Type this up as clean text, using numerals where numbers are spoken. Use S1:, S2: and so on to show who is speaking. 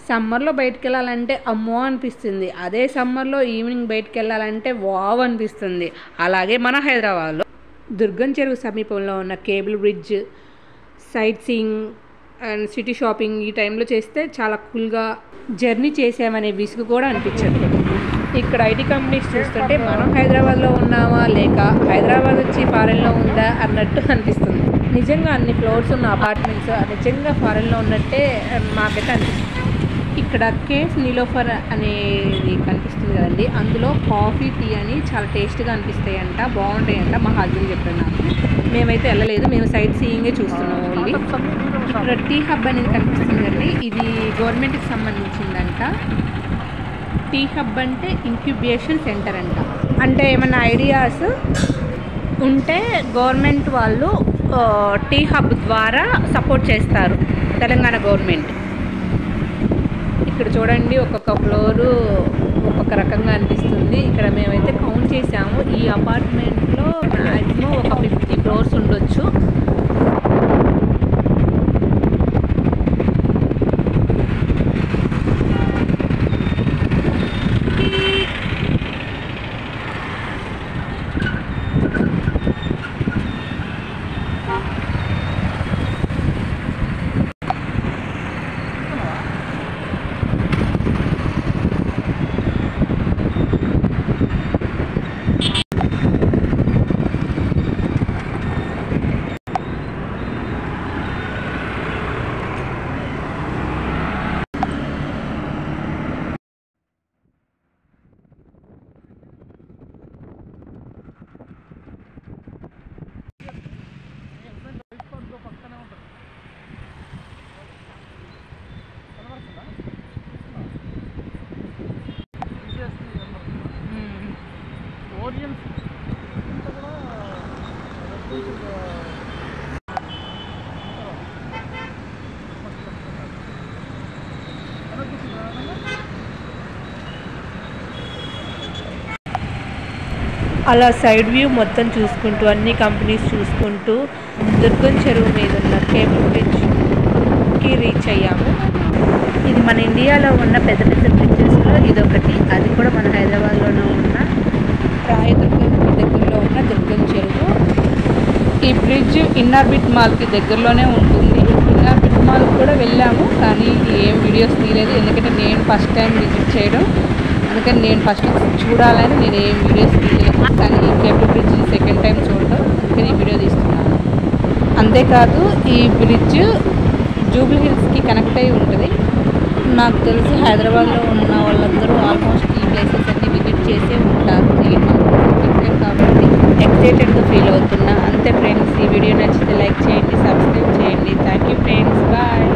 S1: సమ్మర్లో బయటికి వెళ్ళాలంటే అమ్మో అనిపిస్తుంది. అదే సమ్మర్లో ఈవినింగ్ బయటికి వెళ్ళాలంటే వావ్ అనిపిస్తుంది. అలాగే మన హైదరాబాద్లో దుర్గం చెరువు సమీపంలో ఉన్న cable bridge, sight seeing and city shopping ఈ టైంలో చేస్తే చాలా కూల్గా జర్నీ చేసామనే విసుగు కూడా అనిపించదు. ఇక్కడ ఐటీ కంపెనీస్ చూస్తుంటే మనం హైదరాబాద్లో ఉన్నామా లేక హైదరాబాద్ వచ్చి ఫారెన్లో ఉందా అన్నట్టు అనిపిస్తుంది. నిజంగా అన్ని ఫ్లోర్స్ ఉన్న అపార్ట్మెంట్స్ నిజంగా ఫారెన్లో ఉన్నట్టే మాకైతే అనిపిస్తుంది. ఇక్కడ కేఫ్ నీలోఫర్ అనేది కనిపిస్తుంది కదండి, అందులో కాఫీ టీ అని చాలా టేస్ట్గా అనిపిస్తాయంట, బాగుంటాయంట. మా హస్బెండ్ చెప్పాడు నాకు. మేమైతే వెళ్ళలేదు, మేము సైట్ సీయింగే చూస్తున్నాం ఓన్లీ. ఇక్కడ టీ హబ్ అనేది కనిపిస్తుంది కదండి, ఇది గవర్నమెంట్కి సంబంధించిందంట. టీ హబ్ అంటే ఇంక్యుబేషన్ సెంటర్ అంట. అంటే ఏమన్నా ఐడియాస్ ఉంటే గవర్నమెంట్ వాళ్ళు టీ హబ్ ద్వారా సపోర్ట్ చేస్తారు, తెలంగాణ గవర్నమెంట్. ఇక్కడ చూడండి ఒక్కొక్క ఫ్లోరు ఒక్కొక్క రకంగా అనిపిస్తుంది. ఇక్కడ మేమైతే కౌంట్ చేసాము, ఈ అపార్ట్మెంట్లో మ్యాక్సిమం ఒక 50 ఫ్లోర్స్ ఉండొచ్చు. అలా సైడ్ వ్యూ మొత్తం చూసుకుంటూ అన్ని కంపెనీస్ చూసుకుంటూ దుర్గం చెరువు మీద ఉన్న కేబుల్ బ్రిడ్జ్కి రీచ్ అయ్యాము. ఇది మన ఇండియాలో ఉన్న పెద్ద పెద్ద బ్రిడ్జెస్లో ఇదొకటి. అది కూడా మన హైదరాబాద్లోనే ఉన్న రాయదుర్గం దగ్గరలో ఉన్న దుర్గం చెరువు. ఈ బ్రిడ్జ్ ఇన్నార్బిట్ మాల్కి దగ్గరలోనే ఉంటుంది. ఇన్నార్బిట్ మాల్ కూడా వెళ్ళాము, కానీ ఏం వీడియోస్ తీయలేదు, ఎందుకంటే నేను ఫస్ట్ టైం విజిట్ చేయడం. అందుకని నేను ఫస్ట్ చూడాలని నేను ఏం వీడియోస్ తీయలేదు. కానీ కేబుల్ బ్రిడ్జ్ సెకండ్ టైం చూడటం, అందుకని ఈ వీడియో తీస్తున్నాను. అంతేకాదు ఈ బ్రిడ్జ్ జూబ్లీ హిల్స్కి కనెక్ట్ అయి ఉంటుంది. నాకు తెలిసి హైదరాబాద్లో ఉన్న వాళ్ళందరూ ఆల్మోస్ట్ ఈ ప్లేసెస్ అన్ని విజిట్ చేసే ఉంటారు. నేను కాబట్టి ఎక్సైటెడ్గా ఫీల్ అవుతున్నా. అంతే ఫ్రెండ్స్, ఈ వీడియో నచ్చితే లైక్ చేయండి, సబ్స్క్రైబ్ చేయండి. Thank you friends, bye.